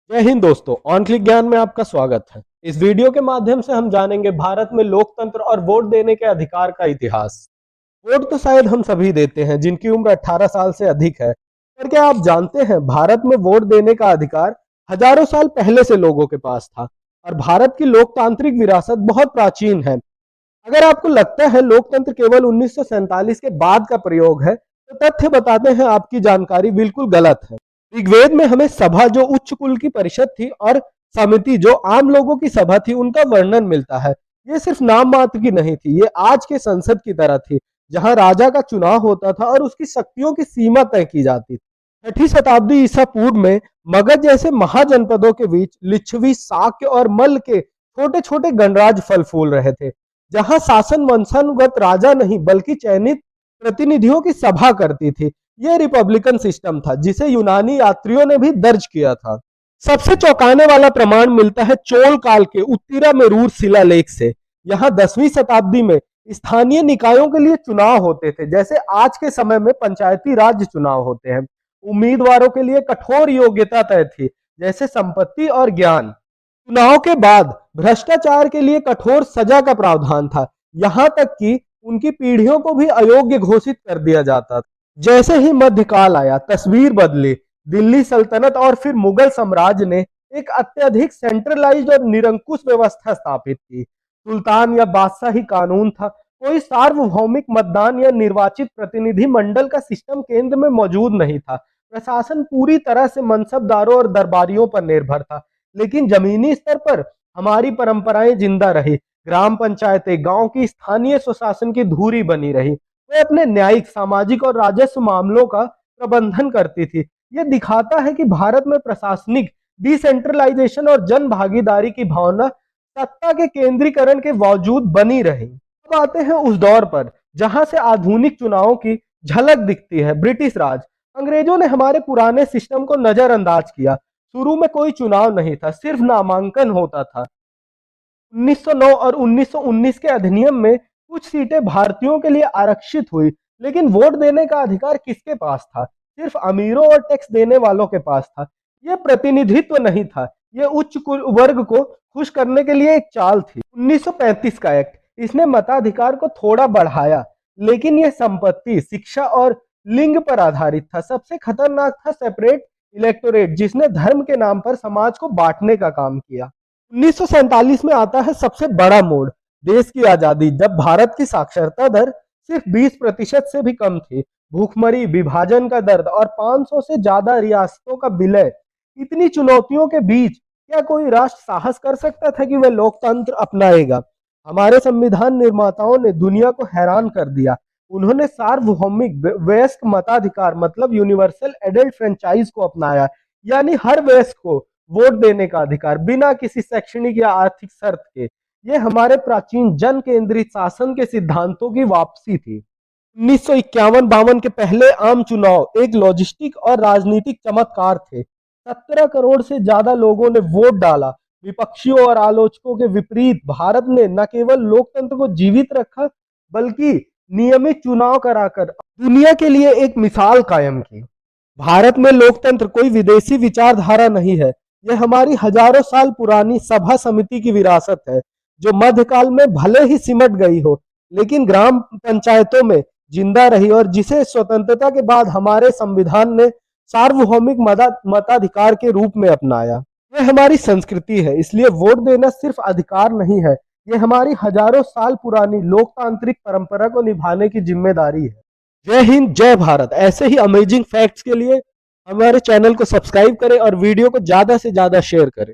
जय हिंद दोस्तों, on click ज्ञान में आपका स्वागत है। इस वीडियो के माध्यम से हम जानेंगे भारत में लोकतंत्र और वोट देने के अधिकार का इतिहास। वोट तो शायद हम सभी देते हैं जिनकी उम्र 18 साल से अधिक है, पर क्या आप जानते हैं भारत में वोट देने का अधिकार हजारों साल पहले से लोगों के पास था और भारत की लोकतांत्रिक विरासत बहुत प्राचीन है। अगर आपको लगता है लोकतंत्र केवल 1947 के बाद का प्रयोग है, तो तथ्य बताते हैं आपकी जानकारी बिल्कुल गलत है। ऋग्वेद में हमें सभा जो उच्च कुल की परिषद थी और समिति जो आम लोगों की सभा थी उनका वर्णन मिलता है। ये सिर्फ नाम मात्र की नहीं थी, ये आज के संसद की तरह थी, जहां राजा का चुनाव होता था और उसकी शक्तियों की सीमा तय की जाती थी। 6ठी शताब्दी ईसा पूर्व में मगध जैसे महाजनपदों के बीच लिच्छवी, शाक्य और मल्ल के छोटे छोटे गणराज्य फल फूल रहे थे, जहां शासन वंशानुगत राजा नहीं बल्कि चयनित प्रतिनिधियों की सभा करती थी। यह रिपब्लिकन सिस्टम था जिसे यूनानी यात्रियों ने भी दर्ज किया था। सबसे चौंकाने वाला प्रमाण मिलता है चोल काल के उत्तिरामेरूर शिलालेख से। यहाँ 10वीं शताब्दी में स्थानीय निकायों के लिए चुनाव होते थे, जैसे आज के समय में पंचायती राज्य चुनाव होते हैं। उम्मीदवारों के लिए कठोर योग्यता तय थी, जैसे संपत्ति और ज्ञान। चुनाव के बाद भ्रष्टाचार के लिए कठोर सजा का प्रावधान था, यहाँ तक कि उनकी पीढ़ियों को भी अयोग्य घोषित कर दिया जाता था। जैसे ही मध्यकाल आया, तस्वीर बदली। दिल्ली सल्तनत और फिर मुगल साम्राज्य ने एक अत्यधिक सेंट्रलाइज्ड और निरंकुश व्यवस्था स्थापित की। सुल्तान या बादशाही कानून था, कोई सार्वभौमिक मतदान या निर्वाचित प्रतिनिधि मंडल का सिस्टम केंद्र में मौजूद नहीं था। प्रशासन पूरी तरह से मनसबदारों और दरबारियों पर निर्भर था, लेकिन जमीनी स्तर पर हमारी परंपराएं जिंदा रही। ग्राम पंचायतें गांव की स्थानीय स्वशासन की धुरी बनी रही। वे अपने न्यायिक, सामाजिक और राजस्व मामलों का प्रबंधन करती थी। यह दिखाता है कि भारत में प्रशासनिक डिसेंट्रलाइजेशन और जन भागीदारी की भावना सत्ता के केंद्रीकरण के बावजूद बनी रही। अब आते हैं उस दौर पर जहां से आधुनिक चुनावों की झलक दिखती है, ब्रिटिश राज। अंग्रेजों ने हमारे पुराने सिस्टम को नजरअंदाज किया। शुरू में कोई चुनाव नहीं था, सिर्फ नामांकन होता था। 1909 और 1919 के अधिनियम में कुछ सीटें भारतीयों के लिए आरक्षित हुई, लेकिन वोट देने का अधिकार किसके पास था? सिर्फ अमीरों और टैक्स देने वालों के पास था। यह प्रतिनिधित्व नहीं था, यह उच्च वर्ग को खुश करने के लिए एक चाल थी। 1935 का एक्ट, इसने मताधिकार को थोड़ा बढ़ाया, लेकिन यह संपत्ति, शिक्षा और लिंग पर आधारित था। सबसे खतरनाक था सेपरेट इलेक्टोरेट, जिसने धर्म के नाम पर समाज को बांटने का काम किया। 1947 में आता है सबसे बड़ा मोड़, देश की आजादी, जब भारत की साक्षरता दर सिर्फ 20% से भी कम थी। भूखमरी, विभाजन का दर्द और 500 से ज्यादा रियासतों का विलय। इतनी चुनौतियों के बीच क्या कोई राष्ट्र साहस कर सकता था कि वह लोकतंत्र अपनाएगा? हमारे संविधान निर्माताओं ने दुनिया को हैरान कर दिया। उन्होंने सार्वभौमिक वयस्क मताधिकार मतलब यूनिवर्सल एडल्ट फ्रेंचाइज को अपनाया, यानी हर वयस्क को वोट देने का अधिकार बिना किसी शैक्षणिक या आर्थिक शर्त के। ये हमारे प्राचीन जन केंद्रित शासन के सिद्धांतों की वापसी थी। 1951-52 के पहले आम चुनाव एक लॉजिस्टिक और राजनीतिक चमत्कार थे। 17 करोड़ से ज्यादा लोगों ने वोट डाला। विपक्षियों और आलोचकों के विपरीत भारत ने न केवल लोकतंत्र को जीवित रखा, बल्कि नियमित चुनाव कराकर दुनिया के लिए एक मिसाल कायम की। भारत में लोकतंत्र कोई विदेशी विचारधारा नहीं है, यह हमारी हजारों साल पुरानी सभा समिति की विरासत है, जो मध्यकाल में भले ही सिमट गई हो, लेकिन ग्राम पंचायतों में जिंदा रही और जिसे स्वतंत्रता के बाद हमारे संविधान ने सार्वभौमिक मताधिकार के रूप में अपनाया। यह हमारी संस्कृति है, इसलिए वोट देना सिर्फ अधिकार नहीं है, यह हमारी हजारों साल पुरानी लोकतांत्रिक परंपरा को निभाने की जिम्मेदारी है। जय हिंद, जय भारत। ऐसे ही अमेजिंग फैक्ट्स के लिए हमारे चैनल को सब्सक्राइब करें और वीडियो को ज्यादा से ज्यादा शेयर करें।